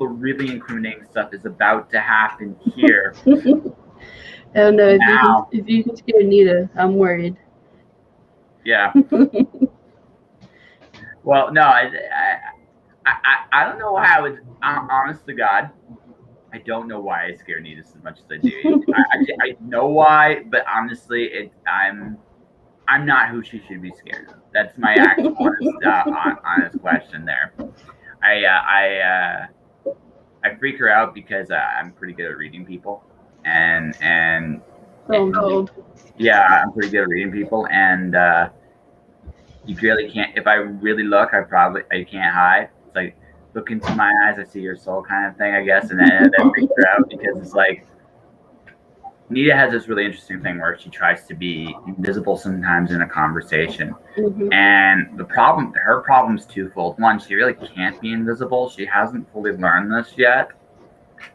the really incriminating stuff is about to happen here. I don't know if you can scare Nita. I'm worried. Yeah. Well, no, I don't know why I would. Honest to God, I don't know why I scare Nita as much as I do. I know why, but honestly, I'm not who she should be scared of. That's my actual honest question there. I freak her out because I'm pretty good at reading people, and I'm told. yeah, I'm pretty good at reading people, and you really can't. If I really look, I can't hide. It's like, look into my eyes, I see your soul, kind of thing, I guess, and that freaks her out because it's like Nita has this really interesting thing where she tries to be invisible sometimes in a conversation, and her problem's twofold. One, she really can't be invisible. She hasn't fully learned this yet,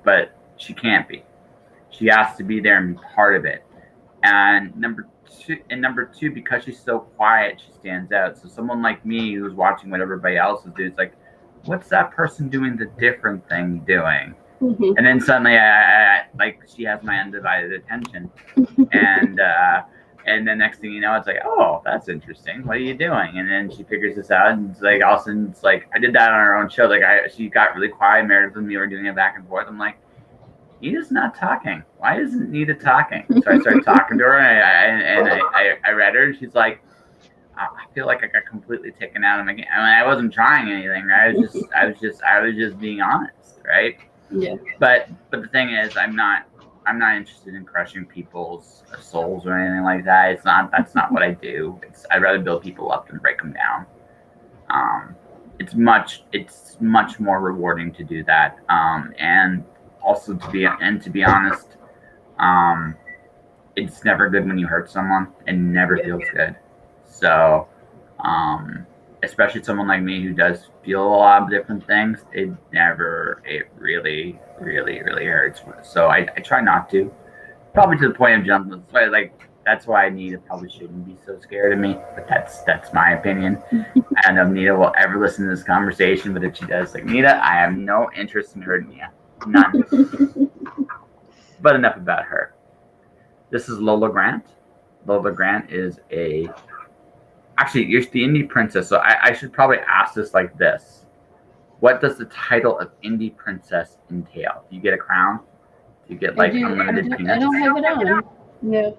but she can't be. She has to be there and be part of it. And number two, because she's so quiet, she stands out. So someone like me who's watching what everybody else is doing, it's like, what's that person doing the different thing doing? And then suddenly, like, she has my undivided attention, and then next thing you know, it's like, oh, that's interesting. What are you doing? And then she figures this out, and it's like, all of a sudden, it's like, I did that on our own show. Like, she got really quiet. Meredith and me were doing it back and forth. I'm like, Nita's not talking. Why isn't Nita talking? So I started talking to her, and I read her, and she's like, I feel like I got completely taken out of my game. I mean, I wasn't trying anything. Right? I was just being honest, right? Yeah. But the thing is, I'm not interested in crushing people's souls or anything like that. That's not what I do. I'd rather build people up than break them down. It's much more rewarding to do that. And also to be honest, it's never good when you hurt someone. It never feels good. So, especially someone like me who does feel a lot of different things, it really, really, really hurts. So I try not to. Probably to the point of jumping. That's why Nita probably shouldn't be so scared of me. But that's my opinion. I don't know if Nita will ever listen to this conversation, but if she does, like, Nita, I have no interest in hurting you. None. But enough about her. This is Lola Grant. Lola Grant is actually, you're the indie princess, so I should probably ask this like this. What does the title of indie princess entail? Do you get a crown? Do you get, like, unlimited peanuts? I don't have it on. Yeah.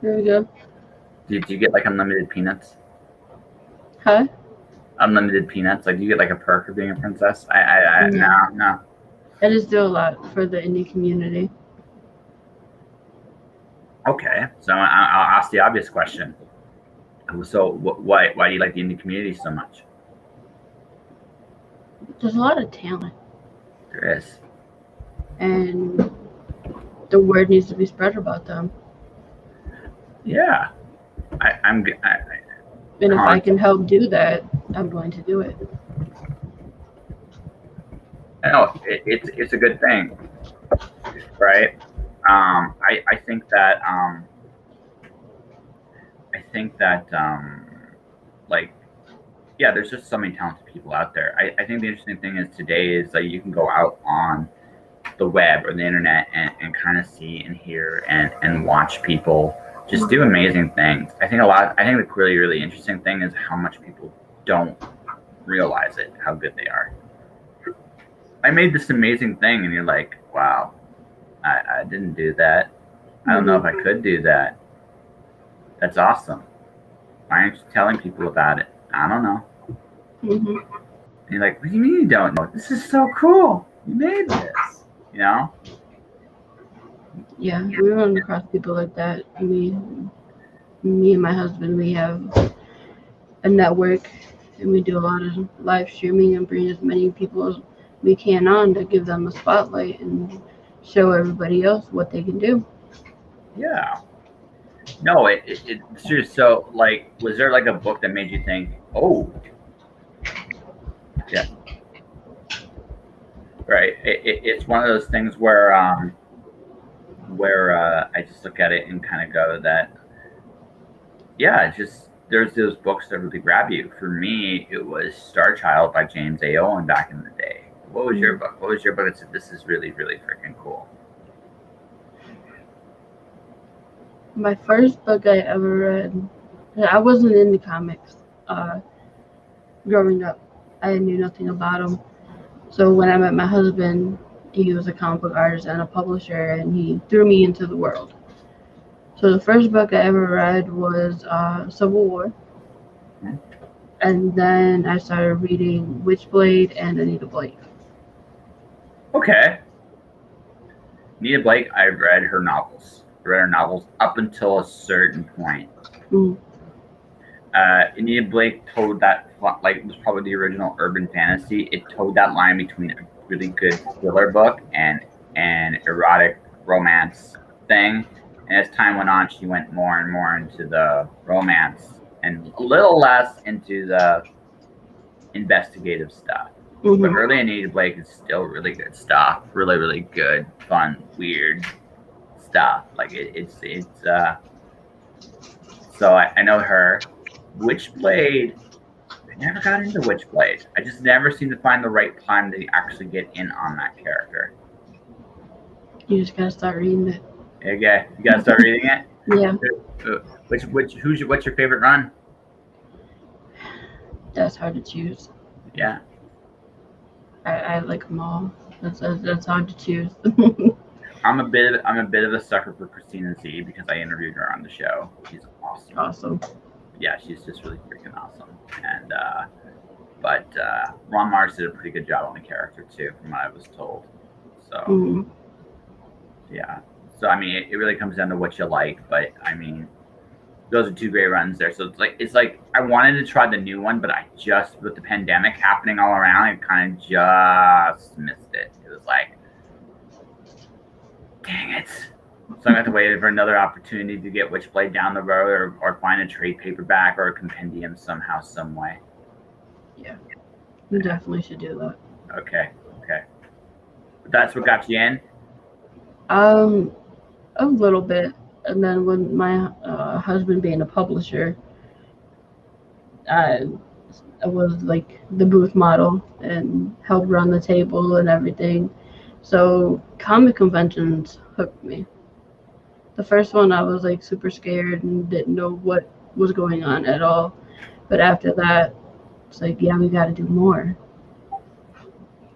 There we go. Do you get, like, unlimited peanuts? Huh? Unlimited peanuts? Like, do you get, like, a perk of being a princess? No. I just do a lot for the indie community. Okay, so I'll ask the obvious question. So why do you like the indie community so much? There's a lot of talent. There is. And the word needs to be spread about them. Yeah. And if I can help do that, I'm going to do it. I know it's a good thing, right? I think that like, yeah, there's just so many talented people out there. I think the interesting thing is today is that you can go out on the web or the internet and kind of see and hear and watch people just do amazing things. I think the really, really interesting thing is how much people don't realize it, how good they are. I made this amazing thing, and you're like, wow, I didn't do that. I don't know if I could do that. That's awesome. Why aren't you telling people about it? I don't know. And you're like, what do you mean you don't know? This is so cool. You made this, you know? Yeah, we run across people like that. Me and my husband, we have a network, and we do a lot of live streaming and bring as many people as we can on to give them a spotlight and show everybody else what they can do. Yeah. No, it's just so, like, was there, like, a book that made you think, oh, yeah, right? It's one of those things where I just look at it and kind of go that, yeah, it's just, there's those books that really grab you. For me, it was Star Child by James A. Owen back in the day. It What was your book? What was your book that said this is really, really freaking cool? My first book I ever read, I wasn't into comics growing up. I knew nothing about them. So when I met my husband, he was a comic book artist and a publisher, and he threw me into the world. So the first book I ever read was Civil War. And then I started reading Witchblade and Anita Blake. Okay. Anita Blake, I read her novels. I read her novels up until a certain point. Anita Blake told that, like, was probably the original urban fantasy. It told that line between a really good thriller book and an erotic romance thing. And as time went on, she went more and more into the romance and a little less into the investigative stuff. But early Anita Blake is still really good stuff. Really, really good, fun, weird stuff. Like it's so I know her. Witchblade, I never got into Witchblade. I just never seem to find the right time to actually get in on that character. You just gotta start reading it. Okay, you gotta start reading it. Yeah. What's your favorite run? That's hard to choose. Yeah. I like them all. That's hard to choose. I'm a bit of a sucker for Christina Z because I interviewed her on the show. She's awesome. Awesome. Yeah, she's just really freaking awesome. And but Ron Mars did a pretty good job on the character too, from what I was told. So yeah. So I mean, it really comes down to what you like. But I mean, those are two great runs there. So it's like I wanted to try the new one, but I just, with the pandemic happening all around, I kind of just missed it. It was like, dang it. So I have to wait for another opportunity to get Witchblade down the road, or find a trade paperback or a compendium somehow, some way. Yeah, you definitely should do that. Okay. But that's what got you in? A little bit. And then when my husband being a publisher, I was like the booth model and helped run the table and everything. So comic conventions hooked me. The first one I was like super scared and didn't know what was going on at all. But after that, it's like, yeah, we got to do more.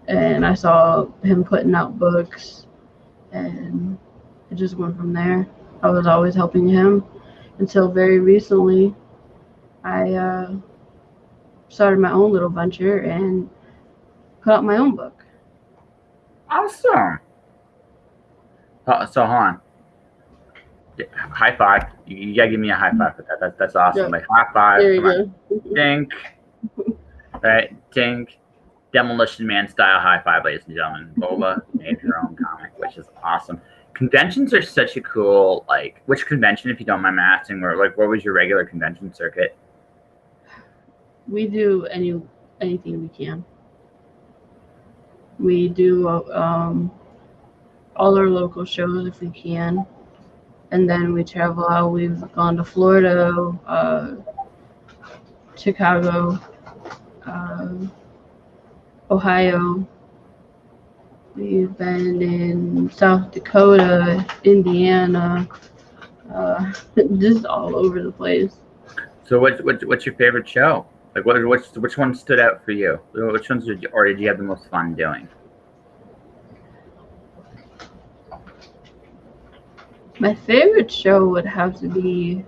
And I saw him putting out books, and it just went from there. I was always helping him until very recently I started my own little venture and put out my own book. Awesome. So hold on. High five. You gotta give me a high five for that. That's awesome. Yeah. Like high five. There you go. Dink. Right. Dink. Demolition Man style high five, ladies and gentlemen. Lola made her own comic, which is awesome. Conventions are such a cool, like, which convention, if you don't mind me asking, or like, what was your regular convention circuit? We do anything we can. We do all our local shows if we can, and then we travel out. We've gone to Florida, Chicago, Ohio. We've been in South Dakota, Indiana, just all over the place. So what's your favorite show? Like which one stood out for you? Which ones did you have the most fun doing? My favorite show would have to be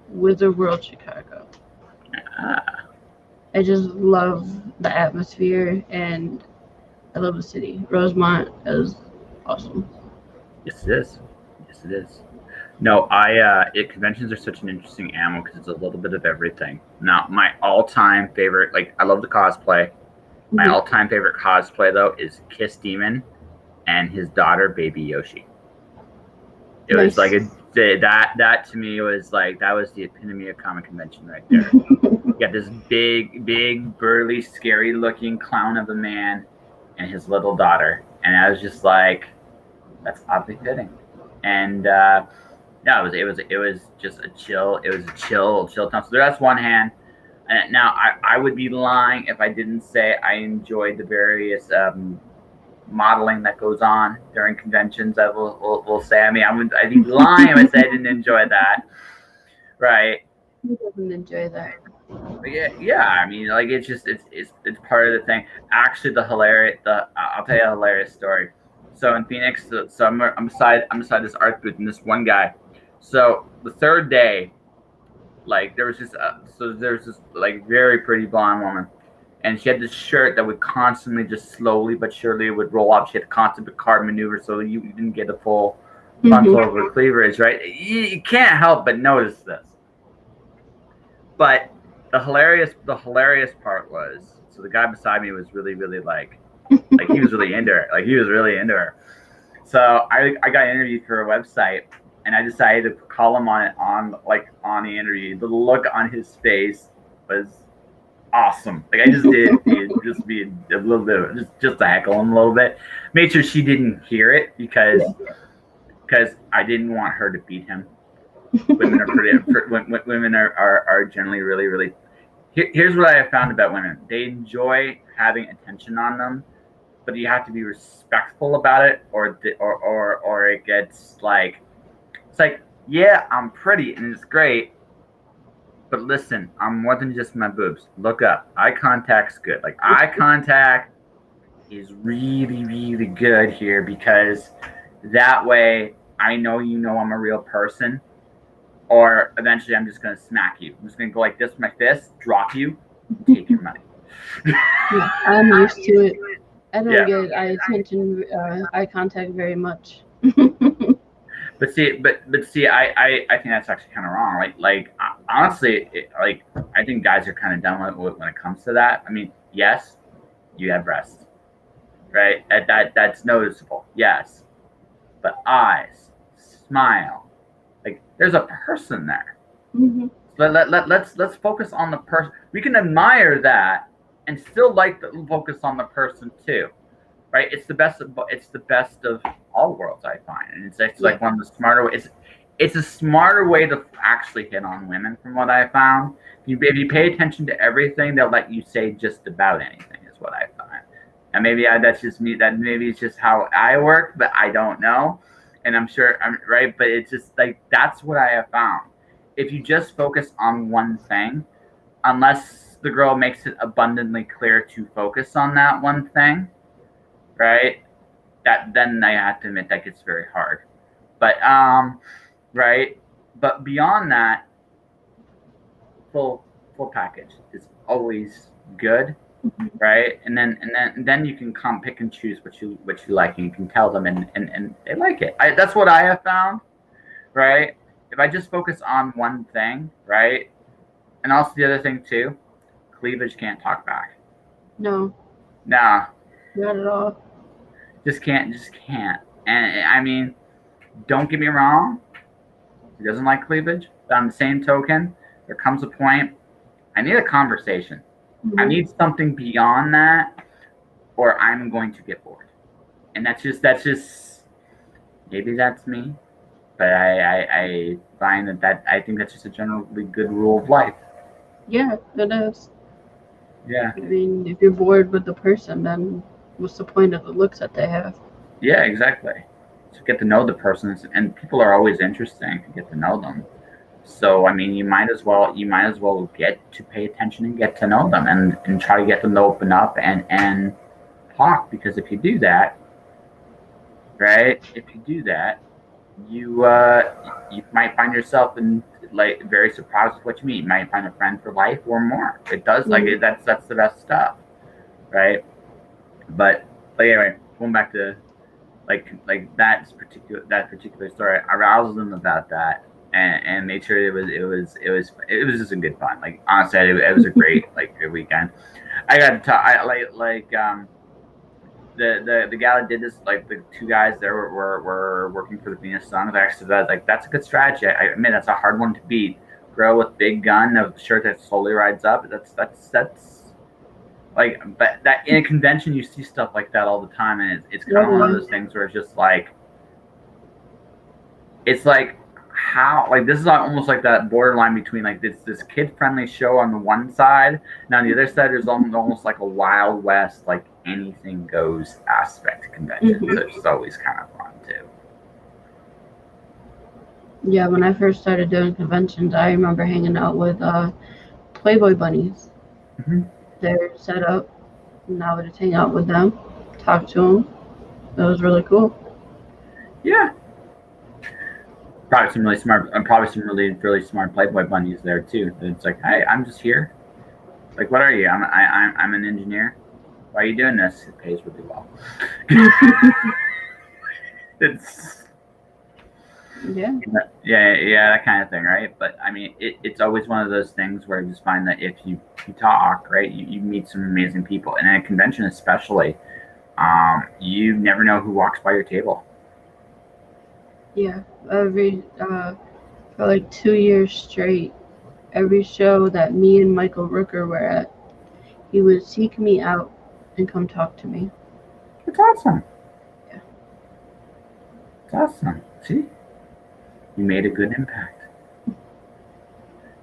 Wizard World Chicago. I just love the atmosphere, and I love the city. Rosemont is awesome. Yes, it is. Yes, it is. No, conventions are such an interesting animal because it's a little bit of everything. Now, my all-time favorite, like, I love the cosplay. My all-time favorite cosplay, though, is Kiss Demon and his daughter, Baby Yoshi. It was like that to me was like, that was the epitome of comic convention right there. You got this big, burly, scary-looking clown of a man and his little daughter, and I was just like, that's oddly fitting. And no, it was just a chill. It was a chill time. So that's one hand. And now I would be lying if I didn't say I enjoyed the various modeling that goes on during conventions. I will say. I mean, I'd be lying if I said I didn't enjoy that, right? Who doesn't enjoy that? But yeah. I mean, like it's just it's part of the thing. Actually, I'll tell you a hilarious story. So in Phoenix, so I'm beside this art booth and this one guy. So the third day, like there's this like very pretty blonde woman, and she had this shirt that would constantly just slowly but surely would roll up. She had to constant card maneuver so you didn't get a full frontal over cleavage, right? You can't help but notice this. But the hilarious part was, so the guy beside me was really like he was really into her. Like he was really into her. So I got interviewed for a website, and I decided to call him on the interview. The look on his face was awesome. Like I just did just be a little bit just to heckle him a little bit. Made sure she didn't hear it because I didn't want her to beat him. Women are generally really. Here's what I have found about women: they enjoy having attention on them, but you have to be respectful about it, or it gets like it's like, yeah, I'm pretty and it's great, but listen, I'm more than just my boobs. Look up. Eye contact's good. Like eye contact is really good here because that way I know I'm a real person. Or eventually I'm just going to smack you. I'm just going to go like this with my fist, drop you, and take your money. Yeah, I'm used to it. I don't get eye contact very much. But see, I think that's actually kind of wrong. Like honestly, I think guys are kind of dumb when it comes to that. I mean, yes, you have breasts, right? That's noticeable. Yes, but eyes, smile. Like there's a person there. Let's focus on the person. We can admire that and still focus on the person too, right? It's the best of all worlds, I find, and it's like one of the smarter ways. It's a smarter way to actually hit on women, from what I found. If you pay attention to everything, they'll let you say just about anything. Is what I find, and maybe that's just me. That maybe it's just how I work, but I don't know. And I'm sure I'm right, but it's just like that's what I have found. If you just focus on one thing, unless the girl makes it abundantly clear to focus on that one thing, right? Then I have to admit that gets very hard. But right? But beyond that, full package is always good. Right, and then you can pick and choose what you like, and you can tell them, and they like it. That's what I have found, right? If I just focus on one thing, right, and also the other thing too, cleavage can't talk back. No, not at all. Just can't. And I mean, don't get me wrong, he doesn't like cleavage. But on the same token, there comes a point. I need a conversation. I need something beyond that, or I'm going to get bored. And that's just maybe that's me, but I find that I think that's just a generally good rule of life. Yeah, it is. Yeah. I mean, if you're bored with the person, then what's the point of the looks that they have? Yeah, exactly. To get to know the person, and people are always interesting to get to know them. So I mean, you might as well get to pay attention and get to know them, and try to get them to open up and talk. Because if you do that, right? You might find yourself very surprised with what you meet. You might find a friend for life or more. It does that's the best stuff, right? But anyway, going back to that particular story, I aroused them about that. And made sure it was just a good fun. Like honestly, it was a great good weekend. I got to talk. The gal that did this, the two guys there were working for the Venus Sun. I actually said that's a good strategy. I admit that's a hard one to beat. Girl with big gun, a shirt that slowly rides up. That's but that in a convention you see stuff like that all the time, and it's kind of one of those things where it's just it's how this is almost like that borderline between this kid friendly show on the one side, and on the other side there's almost like a Wild West anything goes aspect to conventions, which is always kind of fun too. Yeah, when I first started doing conventions, I remember hanging out with Playboy bunnies. They're set up, and I would just hang out with them, talk to them. It was really cool. Yeah. Probably some really smart, and probably some really smart Playboy bunnies there too. It's like, hey, I'm just here. Like, what are you? I'm an engineer. Why are you doing this? It pays really well. It's Yeah. yeah, that kind of thing, right? But I mean, it's always one of those things where you just find that if you talk, right, you meet some amazing people, and at a convention especially, you never know who walks by your table. Yeah. For like 2 years straight, every show that me and Michael Rooker were at, he would seek me out and come talk to me. It's awesome. Yeah. It's awesome. See, you made a good impact.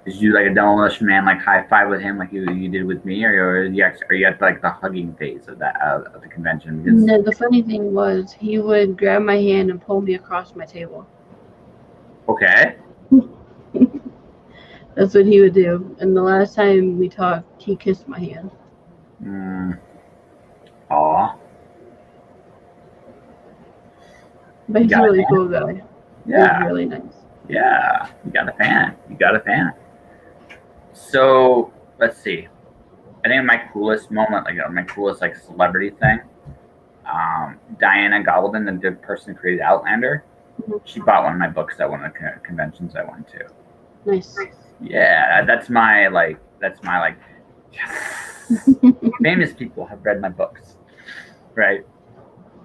Did you do like a Demolition Man, like high five with him, like you did with me, or are you at like the hugging phase of that of the convention? Because No, the funny thing was, he would grab my hand and pull me across my table. okay, That's what he would do. And the last time we talked, he kissed my hand. Aw. But he's a really cool guy. Yeah. He's really nice. Yeah, you got a fan. You got a fan. So let's see. I think my coolest moment, like my coolest like celebrity thing, Diana Goldin, the person who created Outlander, she bought one of my books at one of the conventions I went to. Nice. Yeah, that's my yes. Famous people have read my books, right?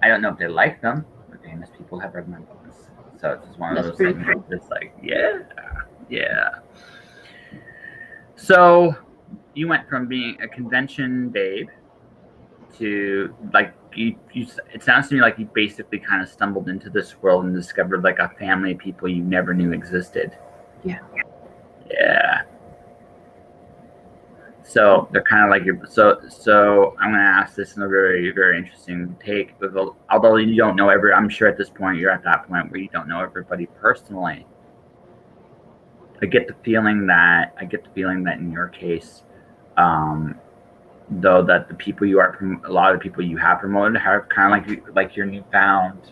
I don't know if they like them, but famous people have read my books. So it's just one of those things cool. that's like, yeah. So you went from being a convention babe to like you it sounds to me like you basically kind of stumbled into this world and discovered like a family of people you never knew existed. Yeah. So they're kind of like your so I'm gonna ask this in a very, very interesting take. Although you don't know I'm sure at this point you're at that point where you don't know everybody personally. I get the feeling that in your case, though, that the people a lot of the people you have promoted have kind of like your newfound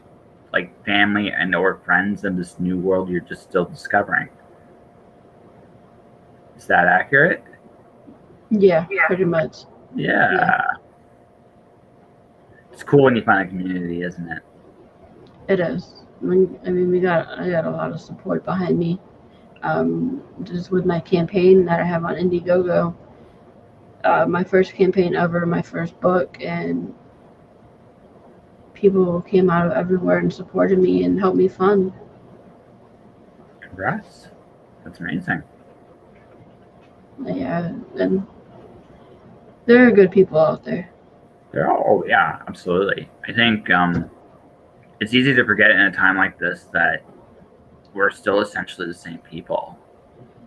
like family and or friends in this new world you're just still discovering. Is that accurate? Yeah, pretty much. Yeah. It's cool when you find a community, isn't it? It is. I got a lot of support behind me. Just with my campaign that I have on Indiegogo. My first campaign ever, my first book, and people came out of everywhere and supported me and helped me fund. Congrats. That's amazing. Yeah, and there are good people out there. Yeah, absolutely. I think it's easy to forget in a time like this that we're still essentially the same people,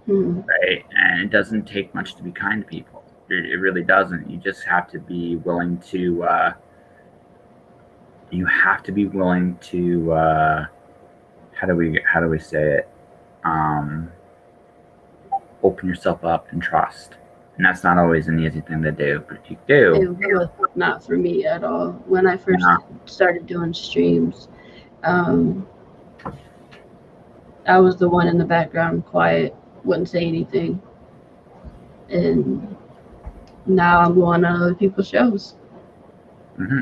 right? And it doesn't take much to be kind to people. It really doesn't. You just have to be willing to. You have to be willing to. How do we say it? Open yourself up and trust. And that's not always an easy thing to do, but if you do. It was not for me at all. When I first started doing streams, I was the one in the background, quiet, wouldn't say anything. And now I'm going on other people's shows.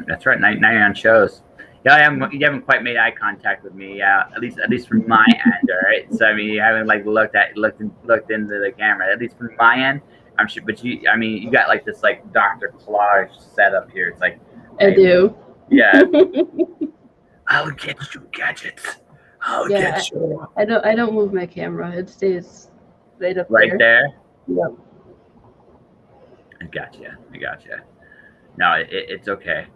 That's right. Now you're on shows. Yeah, you haven't quite made eye contact with me. At least from my end, all right. So I mean, you haven't like looked into the camera. At least from my end, I'm sure. But you got like this like Dr. Claw setup here. It's like I do. Yeah. I'll get you, gadgets. I'll get you. I don't move my camera. It stays right up right there. Yep. I gotcha. No, it's okay.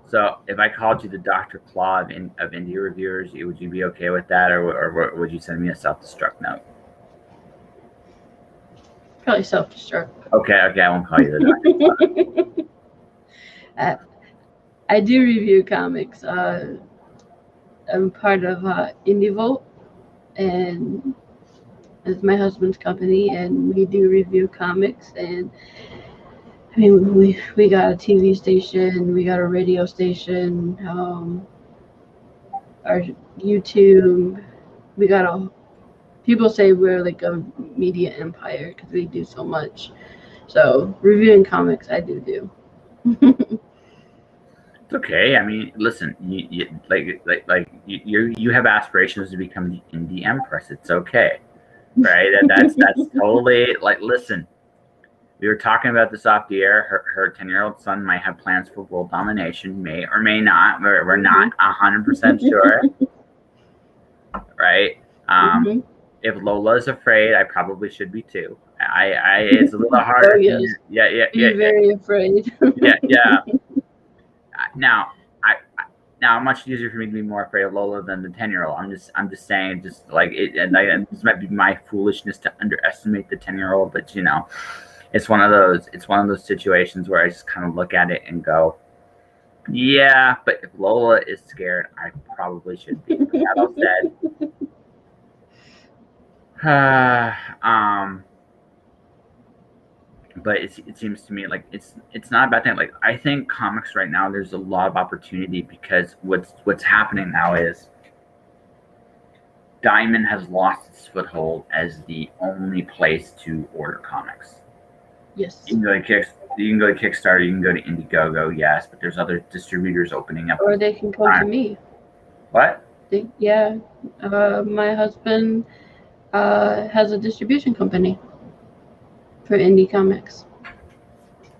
So if I called you the Dr. Claw of indie reviewers, would you be okay with that, or would you send me a self-destruct note? Probably self-destruct. Okay, I won't call you the Dr. Claw. I do review comics. I'm part of Indievolt, and it's my husband's company, and we do review comics. And I mean, we got a TV station, we got a radio station, our YouTube. We got a. People say we're like a media empire because we do so much. So reviewing comics, I do. It's okay. I mean, listen, you have aspirations to become the indie empress. It's okay, right? That's totally like. Listen, we were talking about this off the air. Her 10-year-old son might have plans for world domination, may or may not. We're not 100% sure, right? If Lola is afraid, I probably should be too. It's a little harder. Oh, yes. Yeah. Very afraid. Yeah. Now, now much easier for me to be more afraid of Lola than the 10-year-old. I'm just saying, just like it, and this might be my foolishness to underestimate the 10-year-old, but it's one of those situations where I just kind of look at it and go, yeah, but if Lola is scared, I probably should be. With that all said. But it seems to me like it's not a bad thing. Like, I think comics right now, there's a lot of opportunity because what's happening now is Diamond has lost its foothold as the only place to order comics. Yes. You can go to Kickstarter, you can go to Indiegogo, yes, but there's other distributors opening up. Or they can come to me. What? My husband has a distribution company for indie comics.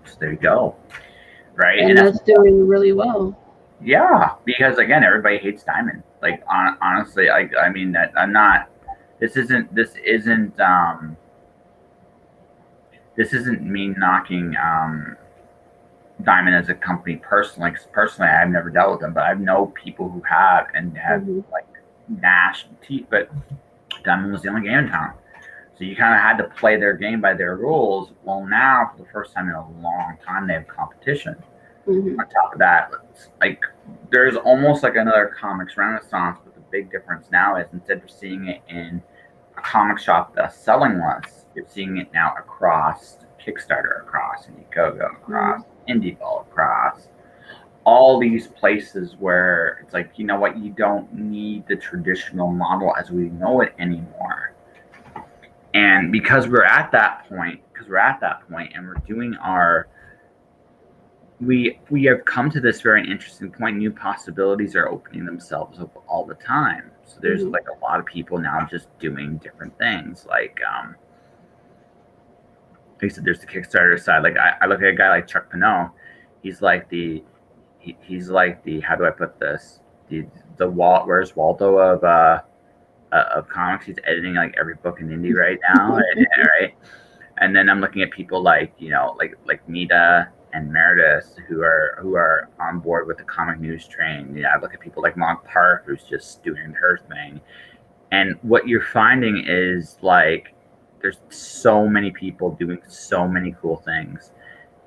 So there you go. Right? And that's doing really well. Yeah, because again, everybody hates Diamond. Like, honestly, I mean that I'm not. This isn't me knocking Diamond as a company personally. 'Cause personally, I've never dealt with them, but I know people who have and have like gnashed teeth. But Diamond was the only game in town, so you kind of had to play their game by their rules. Well, now for the first time in a long time, they have competition. On top of that, like, there's almost like another comics renaissance, but the big difference now is instead of seeing it in a comic shop that's selling less, you're seeing it now across Kickstarter, across Indiegogo, across Indiegogo, across all these places where it's like, you know what, you don't need the traditional model as we know it anymore. And because we're at that point, and we're doing our we have come to this very interesting point. New possibilities are opening themselves up all the time. So there's like a lot of people now just doing different things. Like I said, there's the Kickstarter side. Like I look at a guy like Chuck Pinot. He's like the how do I put this? The Where's Waldo of comics. He's editing like every book in indie right now, right? And then I'm looking at people like like Nita and Meredith who are on board with the comic news train. Yeah, I look at people like Mont Park, who's just doing her thing. And what you're finding is like there's so many people doing so many cool things,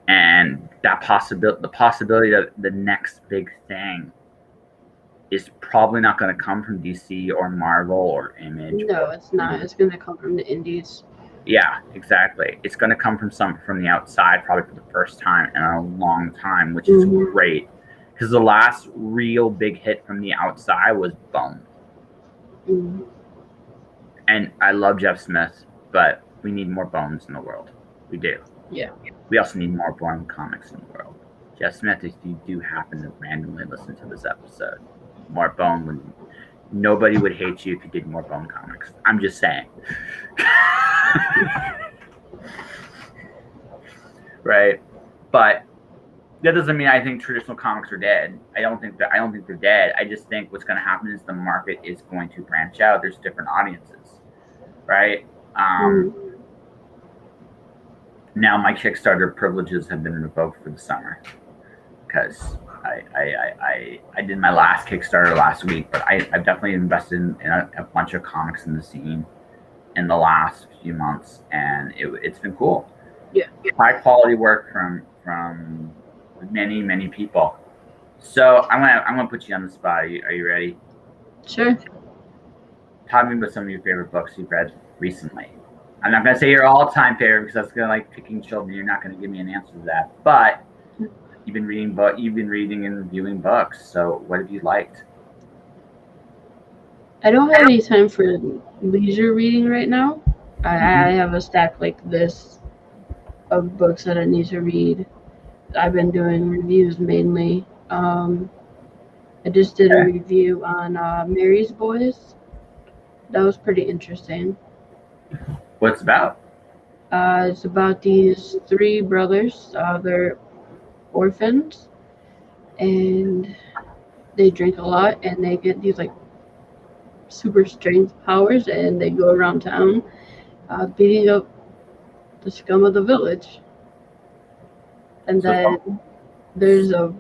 and the possibility that the next big thing is probably not going to come from DC or Marvel or Image. No, it's not. It's going to come from the indies. Yeah, exactly. It's going to come from the outside, probably for the first time in a long time, which is great. Because the last real big hit from the outside was Bone. And I love Jeff Smith, but we need more Bones in the world. We do. Yeah. We also need more Bone comics in the world. Jeff Smith, if you do happen to randomly listen to this episode, more Bone nobody would hate you if you did more Bone comics. I'm just saying. Right, but that doesn't mean I think traditional comics are dead. I don't think they're dead. I just think what's going to happen is the market is going to branch out. There's different audiences, right? Now my Kickstarter privileges have been revoked for the summer because I did my last Kickstarter last week, but I've definitely invested in a bunch of comics in the scene in the last few months, and it's been cool. Yeah. High quality work from many people, So I'm gonna put you on the spot. Are you ready? Sure. Talk me about some of your favorite books you've read recently. I'm not gonna say your all-time favorite because that's gonna like picking children. You're not gonna give me an answer to that. But you've been reading and reviewing books. So what have you liked? I don't have any time for leisure reading right now. I have a stack like this of books that I need to read. I've been doing reviews mainly. I just did a Okay. review on Mary's Boys. That was pretty interesting. What's it about? It's about these three brothers. They're orphans, and they drink a lot, and they get these like super strength powers, and they go around town beating up the scum of the village. And So it's then there's a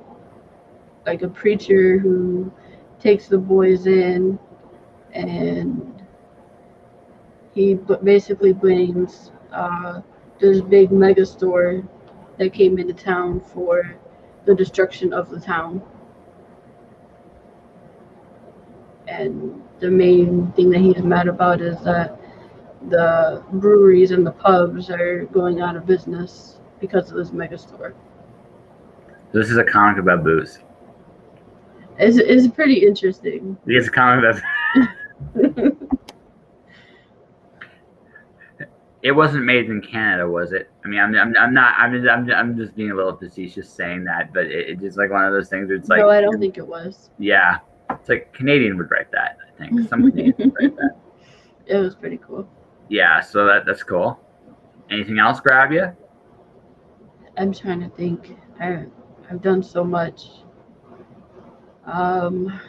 preacher who takes the boys in, and he basically blames this big mega store that came into town for the destruction of the town. And the main thing that he's mad about is that the breweries and the pubs are going out of business because of this mega store. this is a comic about booze. It's pretty interesting. It's a comic about. It wasn't made in Canada, was it? I mean, I'm not. I'm just being a little facetious saying that, but it's just like one of those things where it's like. No, I don't think it was. Yeah, it's like Canadian would write that. I think some Canadians would write that. It was pretty cool. Yeah, so that's cool. Anything else grab you? I'm trying to think. I've done so much. Man,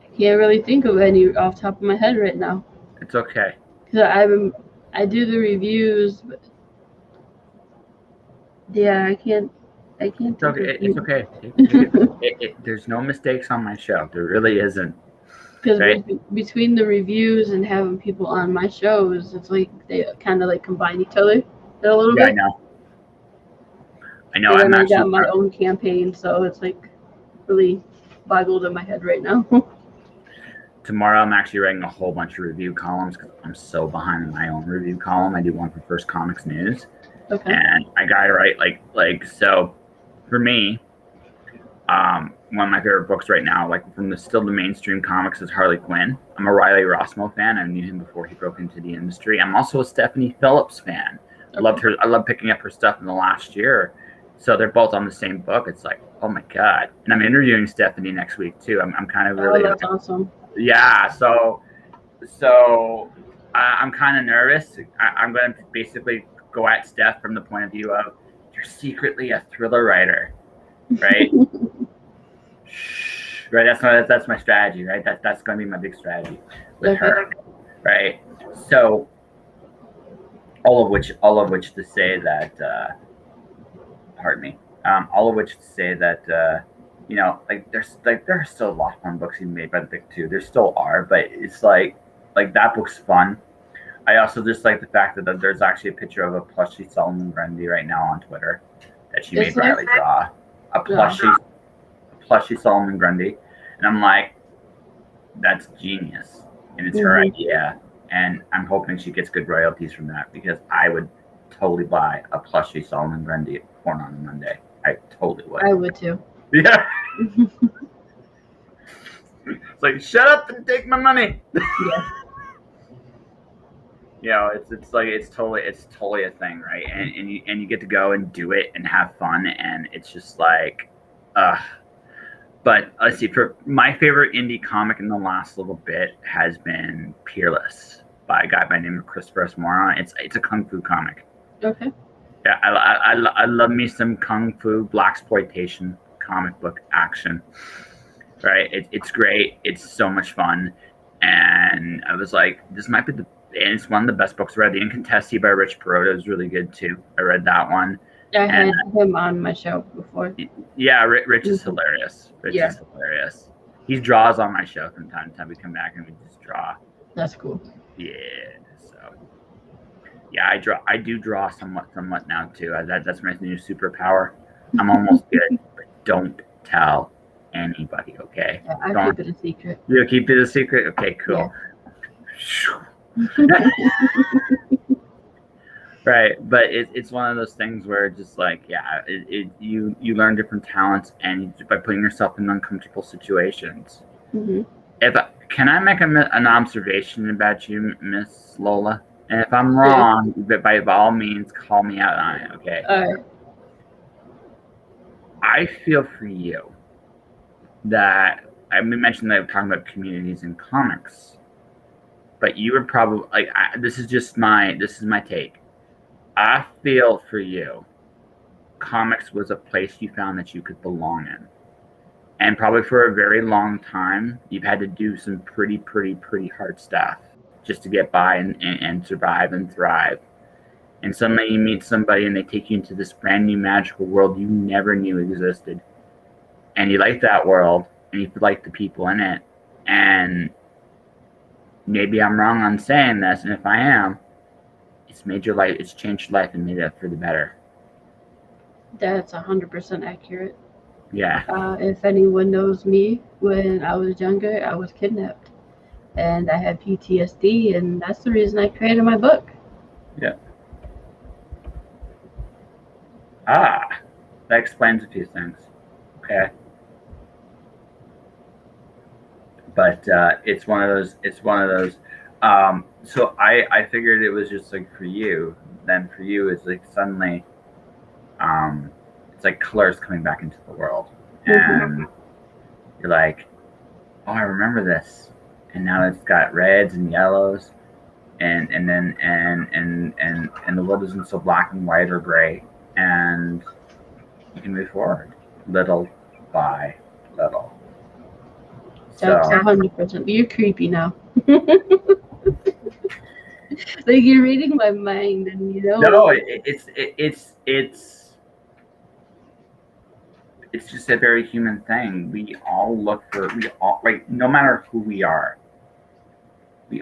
I can't really think of any off the top of my head right now. It's okay. Cause I do the reviews, but yeah, I can't. It's okay. It's okay. There's no mistakes on my show. There really isn't. Because Right? between the reviews and having people on my shows, it's like they kind of like combine each other a little Yeah, I bit. know. I know. And I'm then I actually. got my own campaign, so it's like really boggled in my head right now. Tomorrow, I'm actually writing a whole bunch of review columns because I'm so behind in my own review column. I do one for First Comics News, Okay. and I gotta write like so. For me, one of my favorite books right now, like from the mainstream comics, is Harley Quinn. I'm a Riley Rossmo fan. I knew him before he broke into the industry. I'm also a Stephanie Phillips fan. I loved her. I love picking up her stuff in the last year. So they're both on the same book. It's like, oh my god! And I'm interviewing Stephanie next week too. I'm kind of really. Oh, that's awesome. Yeah. So I'm kind of nervous. I'm going to basically go at Steph from the point of view of you're secretly a thriller writer, right? Right. That's my strategy, right? That's going to be my big strategy with her, right? So all of which to say that, pardon me, all of which to say that. There are still a lot of fun books even made by the big two. There still are, but it's like that book's fun. I also just like the fact that there's actually a picture of a plushy Solomon Grundy right now on Twitter that she made Riley draw. A plushy Solomon Grundy, and I'm like, that's genius, and it's her idea, and I'm hoping she gets good royalties from that because I would totally buy a plushy Solomon Grundy Porn on a Monday. I totally would. I would too. Yeah. It's like, shut up and take my money. Yeah. It's totally a thing, right? And you get to go and do it and have fun, and it's just like, But let's see, for my favorite indie comic in the last little bit has been Peerless by a guy by the name of Christopher S. Moron. It's a kung fu comic. Okay. Yeah, I love me some kung fu blaxploitation comic book action. Right, it's great. It's so much fun, and I was like, this might be and it's one of the best books I read. The Incontesti by Rich Perota is really good too. I read that one. I had him on my show before. Yeah, Rich is hilarious. Rich is hilarious. He draws on my show from time to time. We come back and we just draw. That's cool. Yeah. So Yeah, I do draw somewhat now too. That's my new superpower. I'm almost good, but don't tell anybody, okay? Yeah, I Don't keep it a secret. you keep it a secret? Okay, cool. Yeah. Right, but it's one of those things where just like you learn different talents and by putting yourself in uncomfortable situations. Mm-hmm. Can I make an observation about you, Miss Lola? And if I'm Yeah. wrong, by all means, call me out on it. Okay. All right. I feel for you that we mentioned that we're talking about communities in comics, but you were probably like this is my take. I feel for you. Comics was a place you found that you could belong in. And probably for a very long time, you've had to do some pretty hard stuff just to get by and survive and thrive. And suddenly you meet somebody and they take you into this brand new magical world you never knew existed. And you like that world and you like the people in it. And maybe I'm wrong on saying this, and if I am, it's changed your life and made it for the better. That's 100% accurate. Yeah. If anyone knows me, when I was younger, I was kidnapped, and I had PTSD, and that's the reason I created my book. Yeah. That explains a few things. Okay. But it's one of those. So I figured it was just like for you. Then for you, it's like suddenly, it's like colors coming back into the world, and you're like, oh, I remember this, and now it's got reds and yellows, and then and the world isn't so black and white or gray, and you can move forward little by little. That's 100%. You're creepy now. Like you're reading my mind, and you know. No, it's just a very human thing. We all like no matter who we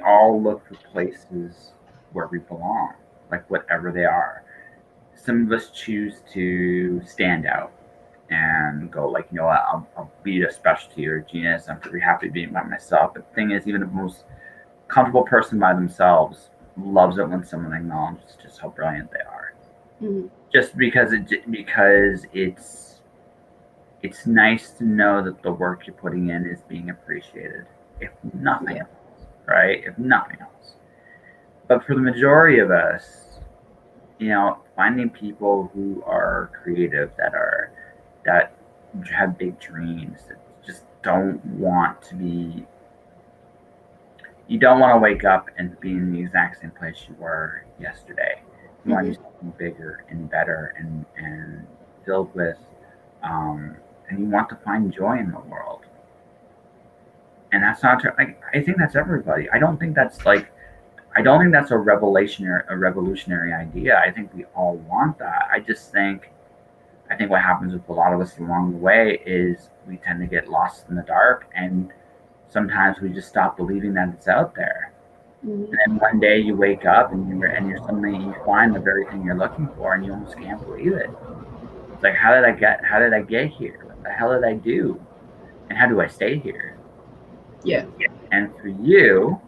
all look for places where we belong, like whatever they are. Some of us choose to stand out and go like, you know what, I'll be a specialty or a genius. I'm pretty happy being by myself. But the thing is, even the most comfortable person by themselves loves it when someone acknowledges just how brilliant they are. Mm-hmm. Just because it's nice to know that the work you're putting in is being appreciated, if nothing else, right? If nothing else. But for the majority of us, you know, finding people who are creative, that have big dreams, that just don't want to be. You don't want to wake up and be in the exact same place you were yesterday. You want to do something bigger and better and filled with, and you want to find joy in the world. And that's not like I think that's everybody. I don't think that's a revolutionary idea. I think we all want that. I think what happens with a lot of us along the way is we tend to get lost in the dark, and sometimes we just stop believing that it's out there. And then one day you wake up and you're suddenly you find the very thing you're looking for, and you almost can't believe it. It's like how did I get here? What the hell did I do? And how do I stay here? Yeah. And for you,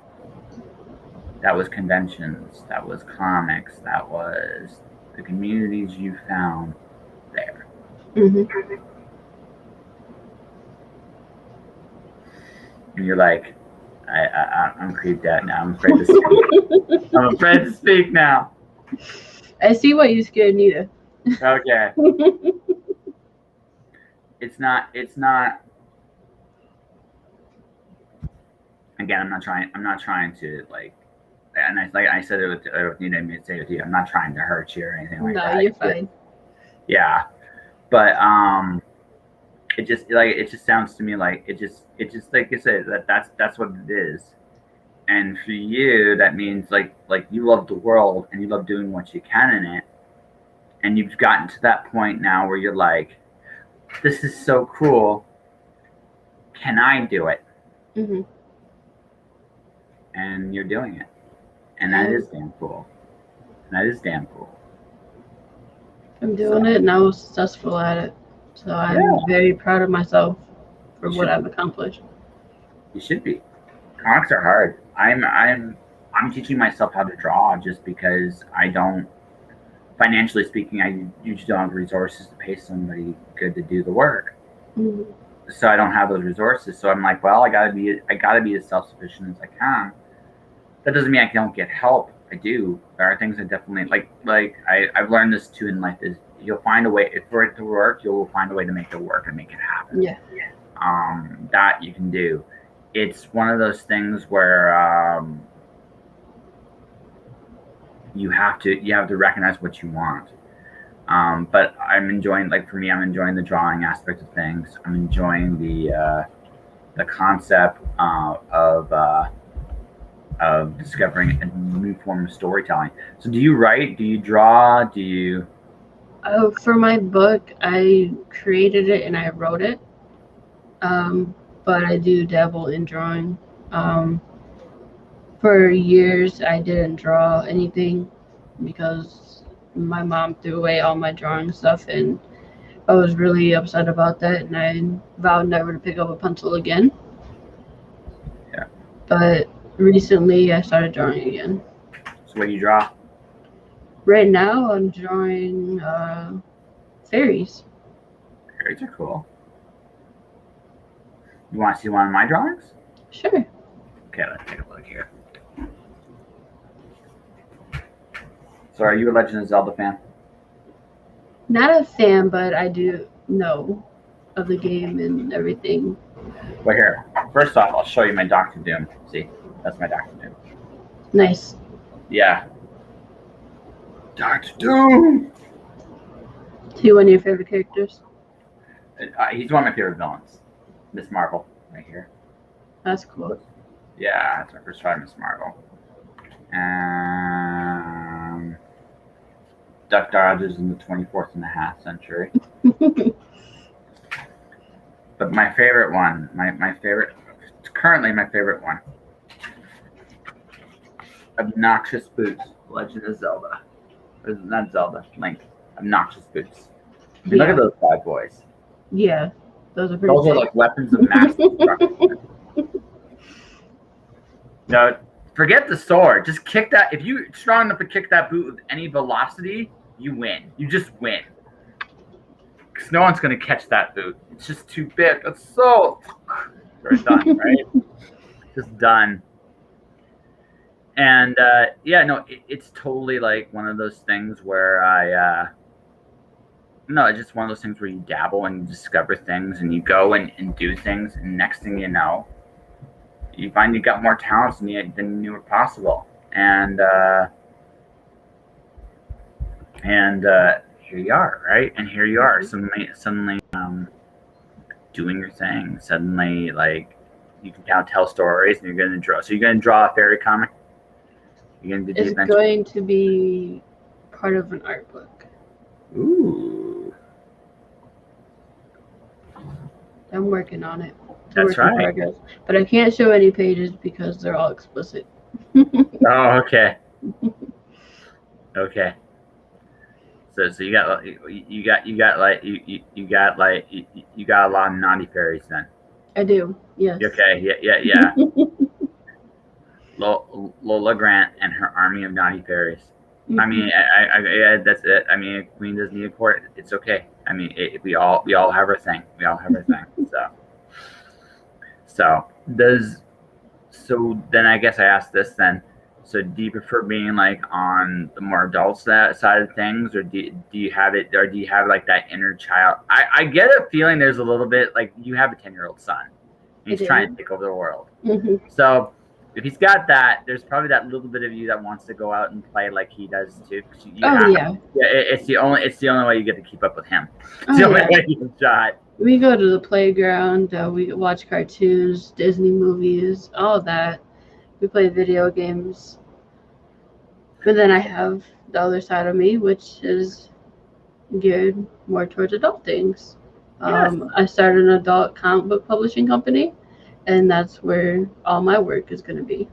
that was conventions, that was comics, that was the communities you found there. Mm-hmm. And you're like, I'm creeped out now. I'm afraid to speak. I'm afraid to speak now. I see why you scared Nita. Okay. It's not. Again, I'm not trying to like. And I said it with Nina. Me say with you. I'm not trying to hurt you or anything like that. No, you're fine. Yeah, but it just sounds to me like it just like you said that's what it is. And for you, that means like you love the world and you love doing what you can in it. And you've gotten to that point now where you're like, this is so cool. Can I do it? Mm-hmm. And you're doing it. And that is damn cool. That is damn cool. I'm doing it, and I was successful at it. So I'm very proud of myself for what I've accomplished. You should be. Comics are hard. I'm teaching myself how to draw just because I don't, financially speaking, I usually don't have the resources to pay somebody good to do the work. Mm-hmm. So I don't have those resources. So I'm like, well, I gotta be as self sufficient as I can. That doesn't mean I don't get help. I do. There are things that definitely I've learned this too in life is you'll find a way for it to work. You'll find a way to make it work and make it happen. Yeah. That you can do. It's one of those things where you have to recognize what you want. But I'm enjoying, like for me, I'm enjoying the drawing aspect of things. I'm enjoying the concept of discovering a new form of storytelling. So, do you write? Do you draw? Do you? For my book, I created it and I wrote it. But I do dabble in drawing. For years, I didn't draw anything because my mom threw away all my drawing stuff, and I was really upset about that, and I vowed never to pick up a pencil again. Yeah. But recently, I started drawing again. So, what do you draw? Right now, I'm drawing fairies. Fairies are cool. You want to see one of my drawings? Sure. Okay, let's take a look here. So, are you a Legend of Zelda fan? Not a fan, but I do know of the game and everything. Well, here. First off, I'll show you my Doctor Doom. See, that's my Doctor Doom. Nice. Yeah. Doctor Doom. Is he one of your favorite characters? He's one of my favorite villains. Miss Marvel, right here. That's cool. Yeah, that's my first try, Miss Marvel. Duck Dodgers in the 24th and a half century. But my favorite one, currently my favorite one, Obnoxious Boots, Legend of Zelda. Or not Zelda, Link. Obnoxious Boots. I mean, look at those bad boys. Yeah, those are pretty. Those are like weapons of mass destruction. No, forget the sword. Just kick that. If you're strong enough to kick that boot with any velocity, you win. You just win. Because no one's going to catch that boot. It's just too big. It's so... We're done, right? Just done. And, yeah, no, it's totally like one of those things where no, it's just one of those things where you dabble and you discover things and you go and do things. And next thing you know, you find you got more talents than you knew were possible. And here you are, right? And here you are, suddenly doing your thing. Suddenly, like, you can now tell stories, and you're going to draw. So you're going to draw a fairy comic? You're going to do It's going to be part of an art book. Ooh. I'm working on it. That's right. Progress. But I can't show any pages because they're all explicit. Oh, okay. Okay. So you got a lot of naughty fairies then. I do. Yes. Okay. Yeah. Lola Grant and her army of naughty fairies. Mm-hmm. I mean, I that's it. I mean, Queen doesn't need a court. It's okay. I mean, we all have our thing. We all have our thing. So then I guess I asked this then. So do you prefer being like on the more adult side of things, or do you have it, or do you have like that inner child? I get a feeling there's a little bit like you have a 10-year-old son, and he's trying to take over the world. Mm-hmm. So if he's got that, there's probably that little bit of you that wants to go out and play like he does too. Yeah. It's the only way you get to keep up with him. It's the only way you can shot. We go to the playground. We watch cartoons, Disney movies, all that. We play video games. But then I have the other side of me, which is geared more towards adult things. Yes. I started an adult comic book publishing company, and that's where all my work is going to be.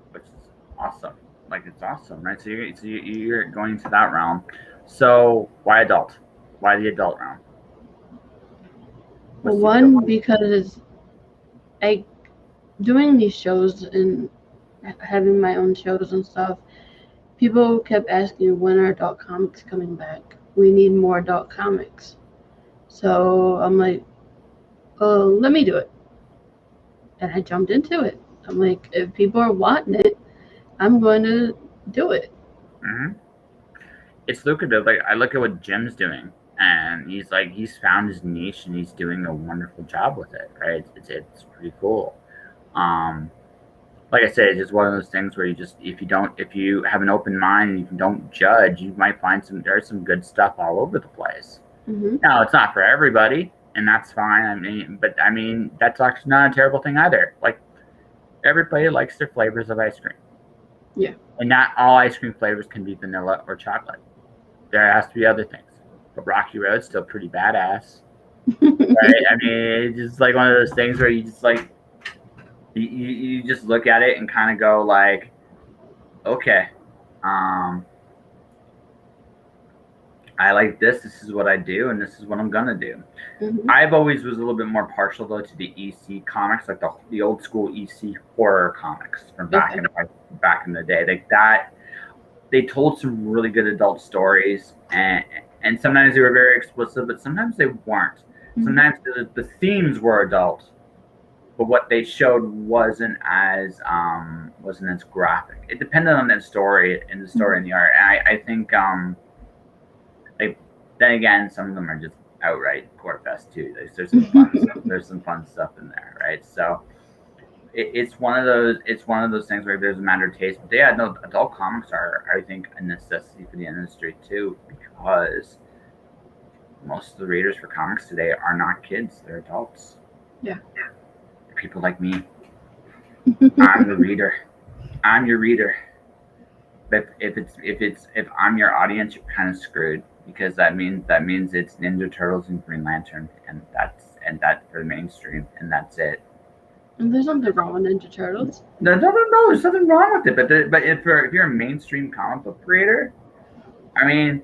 Which is awesome. like it's awesome, right? You're going into that realm. So why adult? Why the adult realm? Well, What's the one, because I doing these shows and having my own shows and stuff, people kept asking when are adult comics coming back. We need more adult comics. So I'm like, oh, let me do it. And I jumped into it. I'm like, if people are wanting it, I'm going to do it. Mm-hmm. It's lucrative. Like I look at what Jim's doing, and he's found his niche, and he's doing a wonderful job with it. Right? It's pretty cool. Um, like I said, it's just one of those things where if you have an open mind and you don't judge, you might find there's some good stuff all over the place. Mm-hmm. Now it's not for everybody, and that's fine. But that's actually not a terrible thing either. Like everybody likes their flavors of ice cream. Yeah. And not all ice cream flavors can be vanilla or chocolate. There has to be other things. But Rocky Road's still pretty badass. Right? It's just like one of those things where you just like you just look at it and kind of go like, okay, I like this. This is what I do, and this is what I'm gonna do. Mm-hmm. I've always was a little bit more partial though to the EC comics, like the old school EC horror comics from back in the day. Like that, they told some really good adult stories, and sometimes they were very explicit, but sometimes they weren't. Mm-hmm. Sometimes the themes were adult, but what they showed wasn't as graphic. It depended on the story and the art. And I think then again, some of them are just outright gore fest too. There's some fun stuff. There's some fun stuff in there, right? So it's one of those things where there's a matter of taste. But yeah, no, adult comics are, I think, a necessity for the industry too, because most of the readers for comics today are not kids; they're adults. Yeah. People like me. I'm the reader. I'm your reader. But if I'm your audience, you're kind of screwed, because that means it's Ninja Turtles and Green Lantern, and that for the mainstream, and that's it. And there's nothing wrong with Ninja Turtles. No, there's nothing wrong with it. But if you're a mainstream comic book creator, I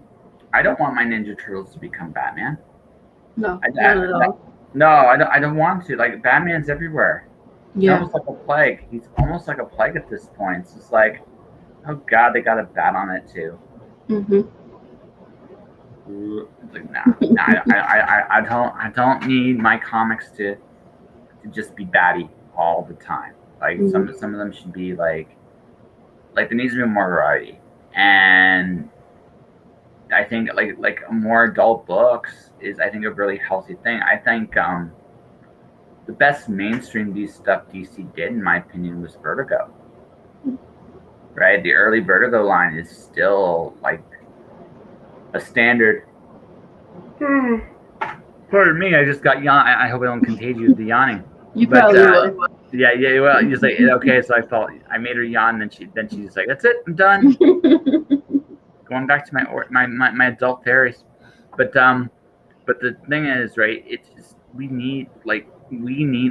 don't want my Ninja Turtles to become Batman. No, not at all. No, I don't want to. Like, Batman's everywhere. He's almost like a plague. He's almost like a plague at this point. It's just like, oh God, they got a bat on it too. Mm-hmm. It's like, I don't need my comics to just be batty all the time. Like some of them should be like there needs to be more variety. And I think like more adult books is, I think, a really healthy thing. I think the best mainstream stuff DC did, in my opinion, was Vertigo. Right? The early Vertigo line is still like a standard. Pardon me, I just got yawn. I hope I don't contagious with the yawning. You probably will. Yeah. Well, just like, okay, so I made her yawn, and then she's like, "That's it, I'm done." Going back to my adult fairies, but the thing is, right? It's just, we need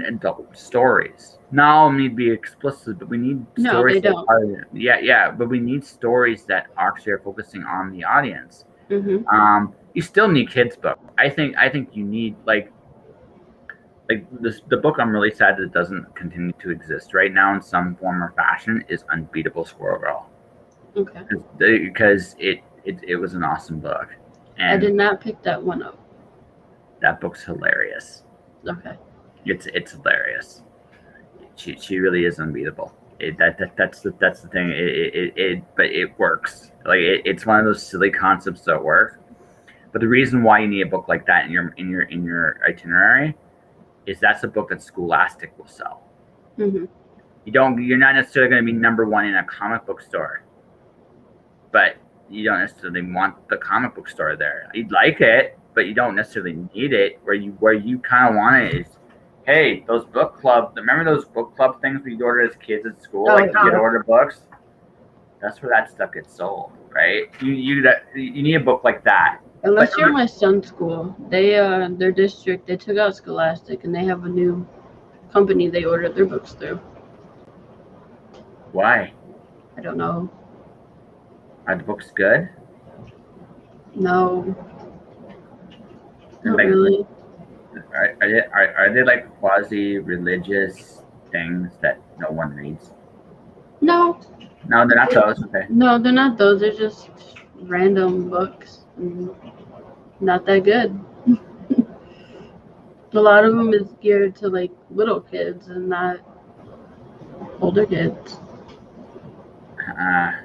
adult stories. Not all need to be explicit, but we need stories. No, they don't. Yeah, but we need stories that actually are focusing on the audience. Mm-hmm. You still need kids' book. I think you need like this. The book I'm really sad that it doesn't continue to exist right now in some form or fashion is Unbeatable Squirrel Girl. Okay. Because it was an awesome book. And I did not pick that one up. That book's hilarious. Okay. It's hilarious. She really is unbeatable. That's the thing. But it works. Like it's one of those silly concepts that work. But the reason why you need a book like that in your itinerary is that's a book that Scholastic will sell. Mm-hmm. You're not necessarily going to be number one in a comic book store, but you don't necessarily want the comic book store there. You'd like it, but you don't necessarily need it. Where you kind of want it is, hey, those book club. Remember those book club things we order as kids at school? Oh, like you'd order books. That's where that stuff gets sold, right? You need a book like that. Unless you're in my son's school, their district, they took out Scholastic, and they have a new company they ordered their books through. Why? I don't know. Are the books good? No, not Like, really. are they like quasi-religious things that no one reads? No, No, they're not those. Okay. no, they're not those. They're just random books. Not that good. A lot of them is geared to like little kids and not older kids. I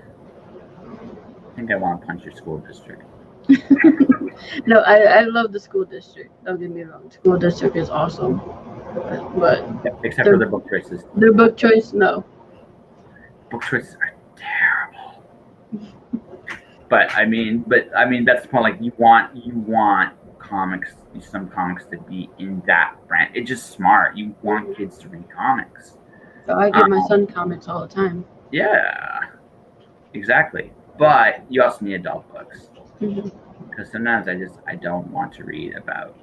think I want to punch your school district. No, I love the school district. Don't get me wrong. School district is awesome. But Except for their, the book choices. their book choice, no. Book choices are terrible. But I mean, that's the point. Like you want comics, some comics to be in that brand. It's just smart. You want kids to read comics. So I give my son comics all the time. Yeah, exactly. But you also need adult books Mhm. because sometimes I don't want to read about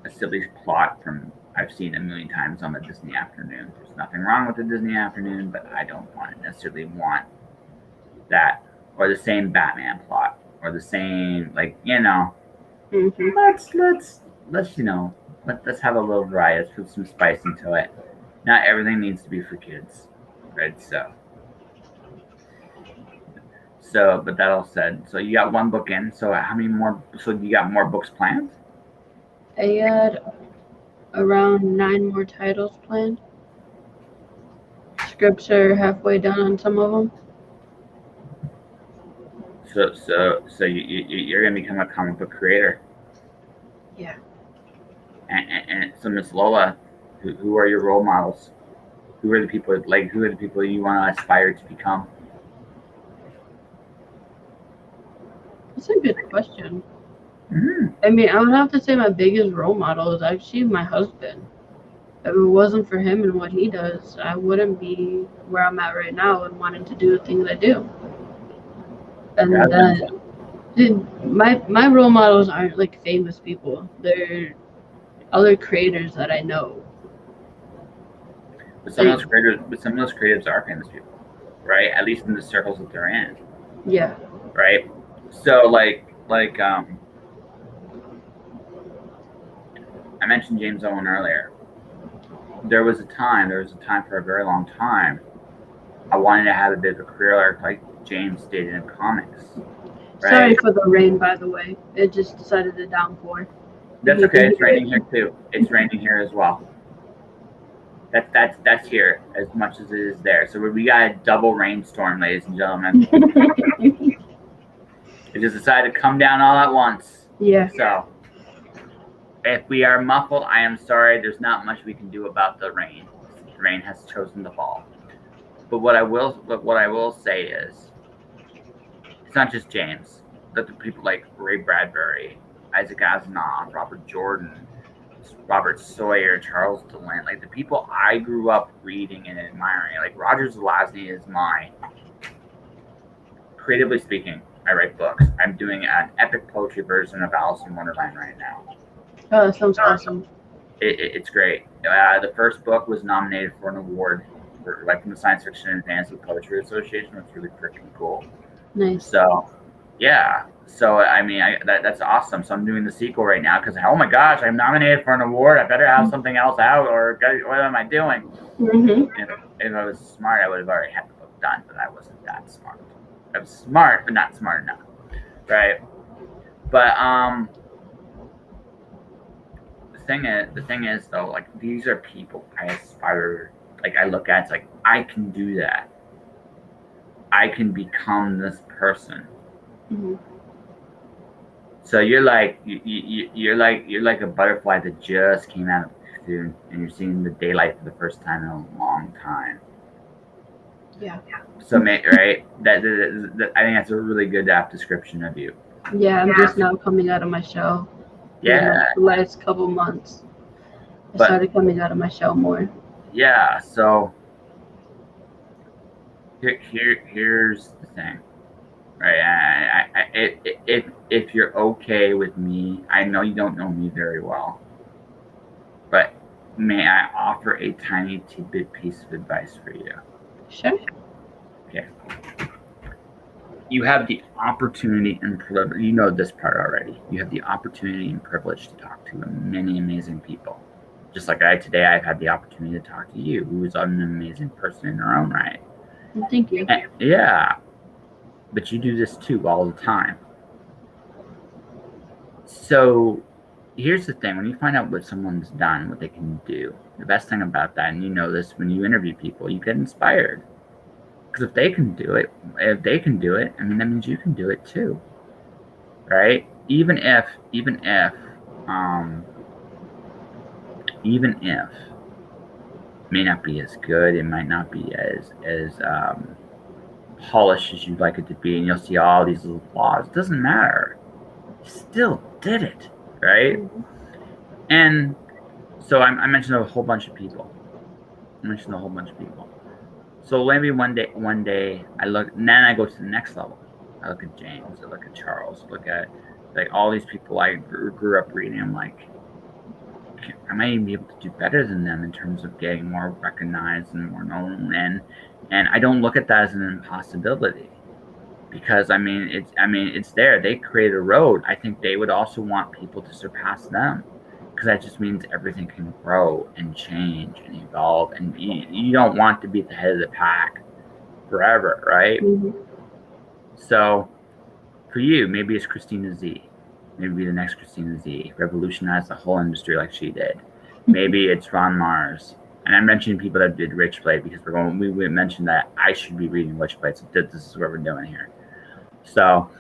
a silly plot from I've seen a million times on the Disney afternoon. There's nothing wrong with the Disney afternoon, but I don't necessarily want that or the same Batman plot or the same Mhm. let's have a little variety. Let's put some spice into it. Not everything needs to be for kids, right? So, but that all said, so you got one book in. So how many more? So you got more books planned? I had around 9 more titles planned. Scripts are halfway done on some of them. So you're gonna become a comic book creator. Yeah. And so Miss Lola, who are your role models? Who are the people you want to aspire to become? That's a good question. Mm-hmm. I mean, I would have to say my biggest role model is actually my husband. If it wasn't for him and what he does, I wouldn't be where I'm at right now and wanting to do the things I do. And my role models aren't like famous people. They're other creators that I know. But some of those creatives are famous people, right? At least in the circles that they're in, Yeah. right? So I mentioned James Owen earlier. There was a time for a very long time I wanted to have a bit of a career arc like James did in comics. Right? Sorry for the rain, by the way. It just decided to downpour. That's okay. It's raining here too. It's raining here as well. That's here as much as it is there. So we got a double rainstorm, ladies and gentlemen. It just decided to come down all at once. Yeah. So if we are muffled, I am sorry. There's not much we can do about the rain. The rain has chosen to fall. But what I will say is, it's not just James. That the people like Ray Bradbury, Isaac Asimov, Robert Jordan, Robert Sawyer, Charles DeLint, like the people I grew up reading and admiring. Like Roger Zelazny is mine. Creatively speaking, I write books. I'm doing an epic poetry version of Alice in Wonderland right now. Oh, that sounds awesome. It's great. The first book was nominated for an award from the Science Fiction and Fantasy Poetry Association, which is really freaking cool. Nice. So, yeah. So, I mean, that's awesome. So, I'm doing the sequel right now because, oh my gosh, I'm nominated for an award. I better have something else out, or what am I doing? Mm-hmm. If I was smart, I would have already had the book done, but I wasn't that smart. I was smart, but not smart enough. Right? But, the thing is though, like these are people I aspire. Like I look at, it's like I can do that. I can become this person. Mm-hmm. So you're like a butterfly that just came out of the cocoon, and you're seeing the daylight for the first time in a long time. Yeah. So right, that I think that's a really good apt description of you. Yeah, I'm just now coming out of my shell. Yeah. The last couple months, I started coming out of my shell more. Yeah. So here's the thing, right? If you're okay with me, I know you don't know me very well, but may I offer a tiny tidbit piece of advice for you? Sure. Okay. you have the opportunity and privilege. You know this part already. You have the opportunity and privilege to talk to many amazing people. Just like today, I've had the opportunity to talk to you, who is an amazing person in her own right. Thank you. And, yeah, but you do this too all the time. So here's the thing: when you find out what someone's done, what they can do, the best thing about that, and you know this when you interview people, you get inspired. Because if they can do it, I mean, that means you can do it too, right? Even if it may not be as good, it might not be as polished as you'd like it to be, and you'll see all these little flaws. It doesn't matter. You still did it, right? Mm-hmm. And so I mentioned a whole bunch of people. So maybe one day I look, and then I go to the next level. I look at James, I look at Charles, look at like all these people I grew up reading. I'm like, I might even be able to do better than them in terms of getting more recognized and more known. And I don't look at that as an impossibility, because I mean it's there. They create a road. I think they would also want people to surpass them, because that just means everything can grow and change and evolve, and you don't want to be at the head of the pack forever, right? Mm-hmm. So for you, maybe it's Christina Z. Maybe the next Christina Z, revolutionize the whole industry like she did. Maybe it's Ron Mars. And I'm mentioning people that did Rich Play, because we mentioned that I should be reading Rich Play, so this is what we're doing here. So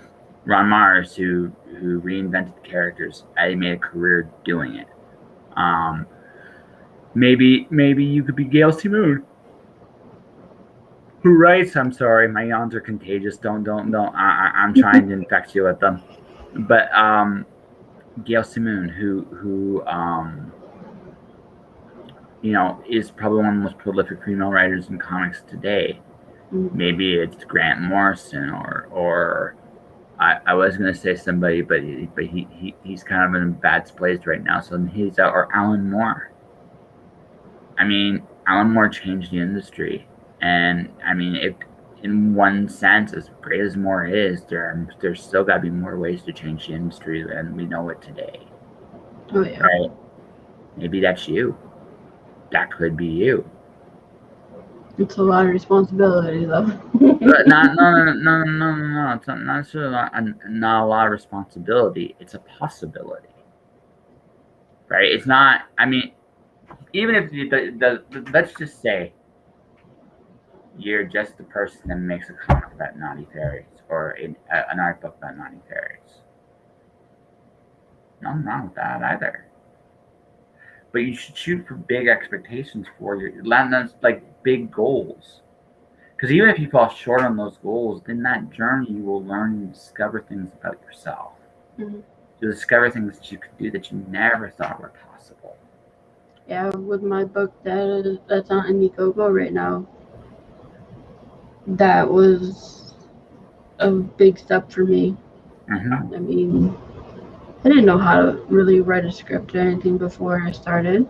Ron Mars, who reinvented the characters, I made a career doing it. Maybe you could be Gail Simoon, who writes. I'm sorry, my yawns are contagious. Don't. I'm trying to infect you with them. But Gail Simoon, who is probably one of the most prolific female writers in comics today. Mm-hmm. Maybe it's Grant Morrison, or I was gonna say somebody, but he's kind of in a bad place right now. So he's out, or Alan Moore. I mean, Alan Moore changed the industry, and I mean, if in one sense, as great as Moore is, there's still got to be more ways to change the industry than we know it today. Oh yeah. Right? Maybe that's you. That could be you. It's a lot of responsibility, though. No. It's not necessarily not a lot of responsibility. It's a possibility, right? It's not. I mean, even if let's just say you're just the person that makes a comic about naughty fairies, or an art book about naughty fairies. Nothing wrong with that either. But you should shoot for big expectations for your like big goals. Because even if you fall short on those goals, in that journey you will learn and discover things about yourself. Mm-hmm. To discover things that you could do that you never thought were possible. Yeah, with my book that's on Indiegogo right now, that was a big step for me. Mm-hmm. I mean, I didn't know how to really write a script or anything before I started.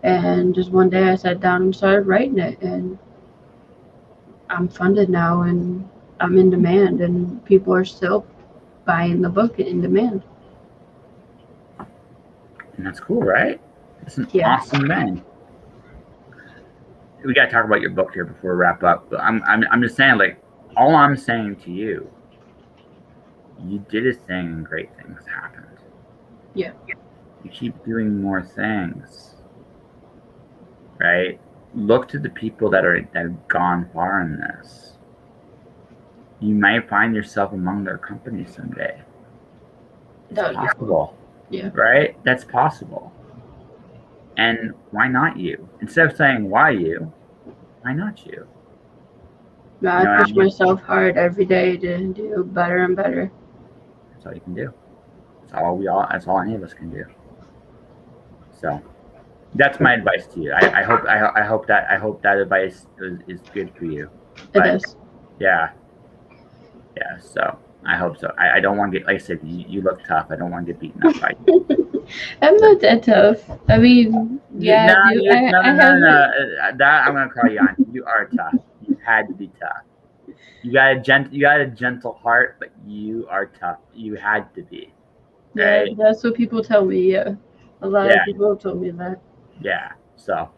And just one day I sat down and started writing it, and I'm funded now, and I'm in demand, and people are still buying the book in demand. And that's cool, right? It's an awesome thing. We gotta talk about your book here before we wrap up. But I'm just saying, like, all I'm saying to you, you did a thing and great things happened. Yeah. You keep doing more things, right? Look to the people that have gone far in this. You might find yourself among their company someday. It's possible. Yeah. Right? That's possible. And why not you? Instead of saying why you, why not you? I push myself hard every day to do better and better. That's all you can do. That's all any of us can do. So that's my advice to you. I hope that advice is good for you. It is. Yeah. Yeah. So I hope so. I don't want to get, like I said, you look tough. I don't want to get beaten up by you. I'm not that tough. I mean, yeah. No. That I'm gonna call you on. You are tough. You had to be tough. You got a gentle heart, but you are tough. You had to be. Yeah, Right? that's what people tell me. Yeah, a lot Yeah. of people have told me that. Yeah. So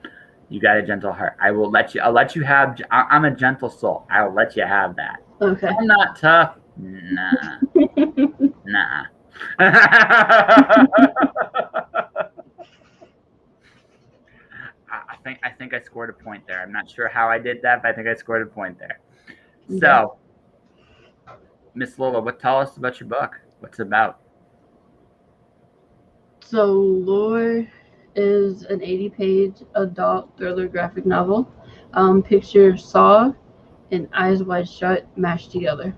you got a gentle heart. I'll let you have. I'm a gentle soul. I'll let you have that. Okay. I'm not tough. Nah. Nah. I think I scored a point there. I'm not sure how I did that, but I think I scored a point there. Yeah. So, Miss Lola, tell us about your book? What's it about? So, Lore is an 80-page adult thriller graphic novel. Picture Saw and Eyes Wide Shut mashed together.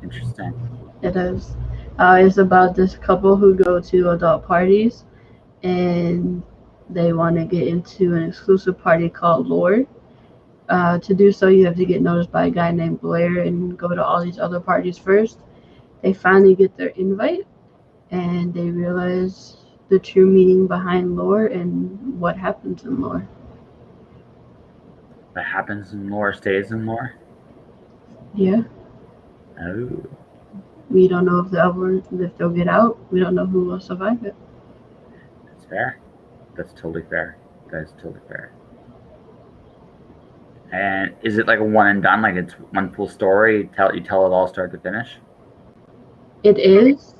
Interesting. It is. It's about this couple who go to adult parties and they want to get into an exclusive party called Lore. To do so, you have to get noticed by a guy named Blair and go to all these other parties first. They finally get their invite and they realize the true meaning behind lore and what happens in lore. What happens in lore stays in lore? Yeah. Oh. We don't know if they'll get out. We don't know who will survive it. That's fair. That's totally fair. That is totally fair. And is it like a one and done? Like it's one full story? You tell it all start to finish? It is,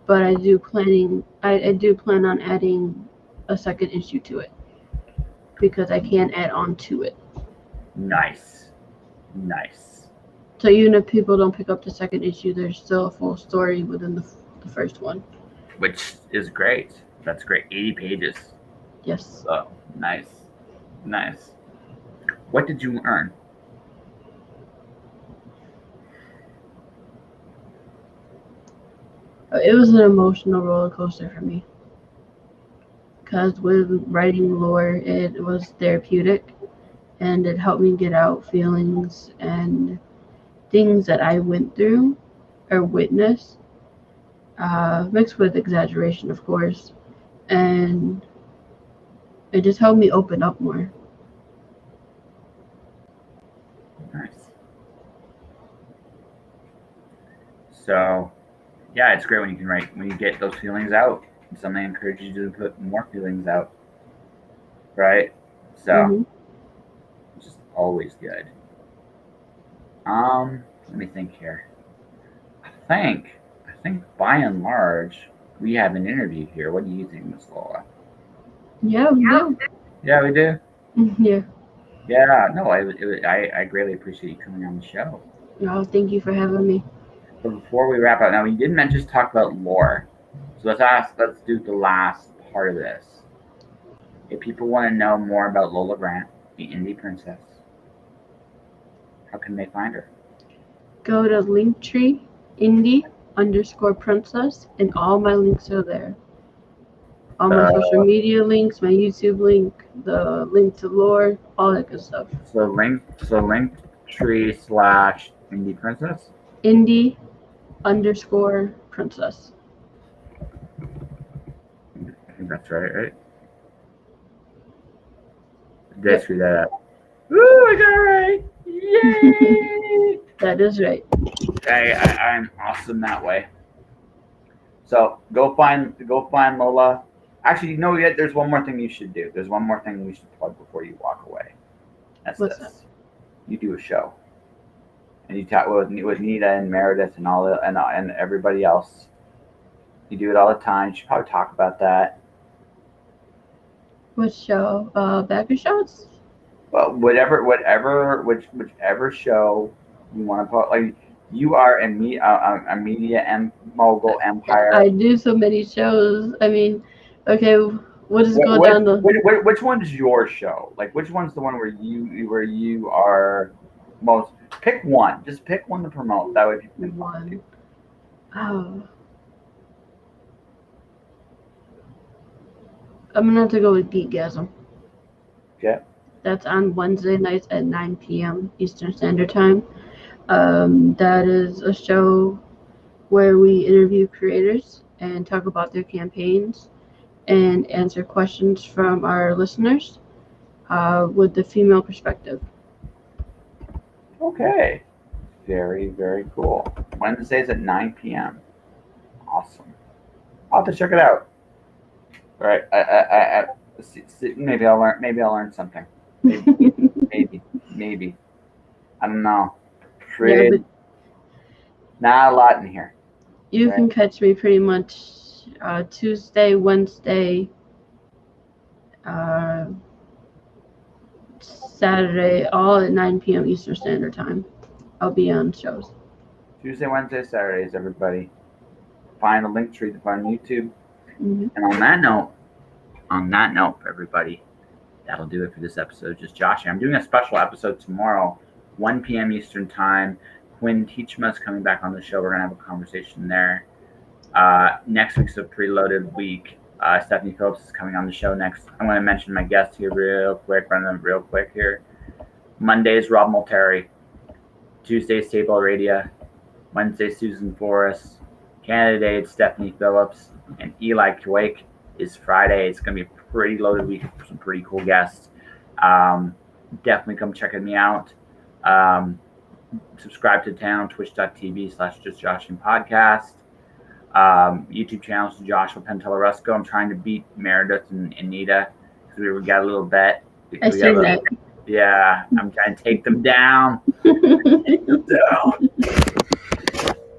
but I do plan on adding a second issue to it because I can add on to it. Nice. So even if people don't pick up the second issue, there's still a full story within the first one. Which is great. That's great. 80 pages. Yes. So nice. What did you learn? It was an emotional roller coaster for me. Because with writing lore, it was therapeutic and it helped me get out feelings and things that I went through or witnessed, mixed with exaggeration, of course. And it just helped me open up more. Nice. So, yeah, it's great when you can write, when you get those feelings out. Something encourages you to put more feelings out. Right? So, which is always good. Let me think here. I think by and large, we have an interview here. What do you think, Miss Lola? Yeah, we do. Yeah, we do. Yeah. Yeah, no, I greatly appreciate you coming on the show. Oh, thank you for having me. But before we wrap up, now we didn't just talk about lore, so let's do the last part of this. If people want to know more about Lola Grant, the indie princess, how can they find her? Go to Linktree indie_princess, and all my links are there. All my social media links, my YouTube link, the link to lore, all that good stuff. So Linktree /indie princess. indie_princess. I think that's right? Did I screw that up? Woo! I got it right! Yay! That is right. I'm awesome that way. So go find Lola. Actually, no, yet there's one more thing you should do. There's one more thing we should plug before you walk away. What's that? You do a show, and you talk with Nita and Meredith and and everybody else. You do it all the time. You should probably talk about that. What show? Backer Shots? Well, whichever show you want to put. Like you are a media mogul empire. I do so many shows. I mean, okay, what is going down the? Which one is your show? Like, which one's the one where you are most? Pick one. Just pick one to promote. That way people can find you. Oh. I'm gonna have to go with Geekgasm. Okay. That's on Wednesday nights at 9 p.m. Eastern Standard Time. That is a show where we interview creators and talk about their campaigns and answer questions from our listeners with the female perspective. Okay. Very, very cool. Wednesdays at 9 p.m. Awesome. I'll have to check it out. All right. Maybe I'll learn. Maybe I'll learn something. Maybe. I don't know. Yeah, but Not a lot in here. you can catch me pretty much Tuesday, Wednesday, Saturday, all at 9 p.m. Eastern Standard Time. I'll be on shows. Tuesday, Wednesday, Saturdays, everybody. Find a link tree to find YouTube. Mm-hmm. And on that note, everybody, that'll do it for this episode. Just Josh. I'm doing a special episode tomorrow, 1 p.m. Eastern Time. Quinn Teachma's coming back on the show. We're going to have a conversation there. Next week's a preloaded week. Stephanie Phillips is coming on the show next. I'm going to mention my guest here real quick, run them real quick here. Monday's Rob Multeri. Tuesday, Stable Radio. Wednesday, Susan Forrest. Candidate Stephanie Phillips. And Eli Quake is Friday. It's going to be a pretty loaded week for some pretty cool guests. Definitely come checking me out. Subscribe to the channel, twitch.tv/JustJoshingPodcast. YouTube channels to Joshua Pentelarusco. I'm trying to beat Meredith and Anita because we got a little bet. I see that. Yeah, I'm trying to take them down.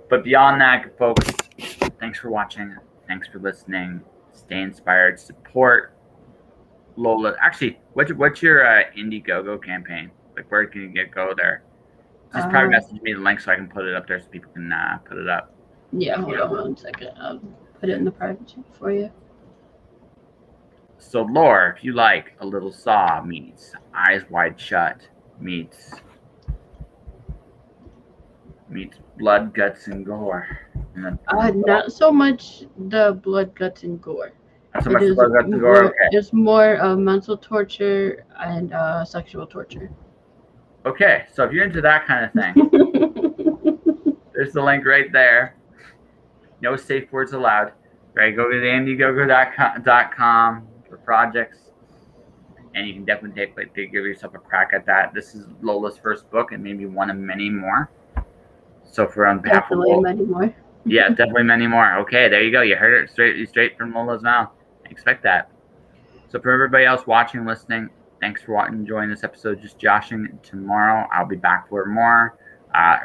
But beyond that, folks, thanks for watching. Thanks for listening. Stay inspired. Support Lola. Actually, what's your Indiegogo campaign? Like, where can you go there? Just probably message me the link so I can put it up there so people can put it up. Yeah, hold on 1 second. I'll put it in the private chat for you. So, Laura, if you like, a little Saw meets Eyes Wide Shut meets blood, guts, and gore. Not so much the blood, guts, and gore. Not so much the blood, guts, and gore. Okay. It's more of mental torture and sexual torture. Okay, so if you're into that kind of thing, there's the link right there. No safe words allowed. Right, go to the Indiegogo.com for projects, and you can definitely give yourself a crack at that. This is Lola's first book, and maybe one of many more. So for on behalf of Lola, many more. Yeah, definitely many more. Okay, there you go. You heard it straight from Lola's mouth. Expect that. So for everybody else watching, listening, thanks for enjoying this episode. Just joshing. Tomorrow I'll be back for more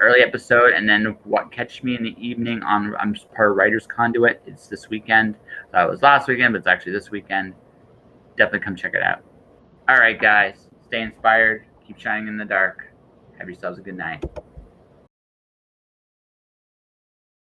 early episode, and then catch me in the evening on. I'm part of Writers Conduit. It's this weekend. It was last weekend, but it's actually this weekend. Definitely come check it out. All right, guys. Stay inspired. Keep shining in the dark. Have yourselves a good night.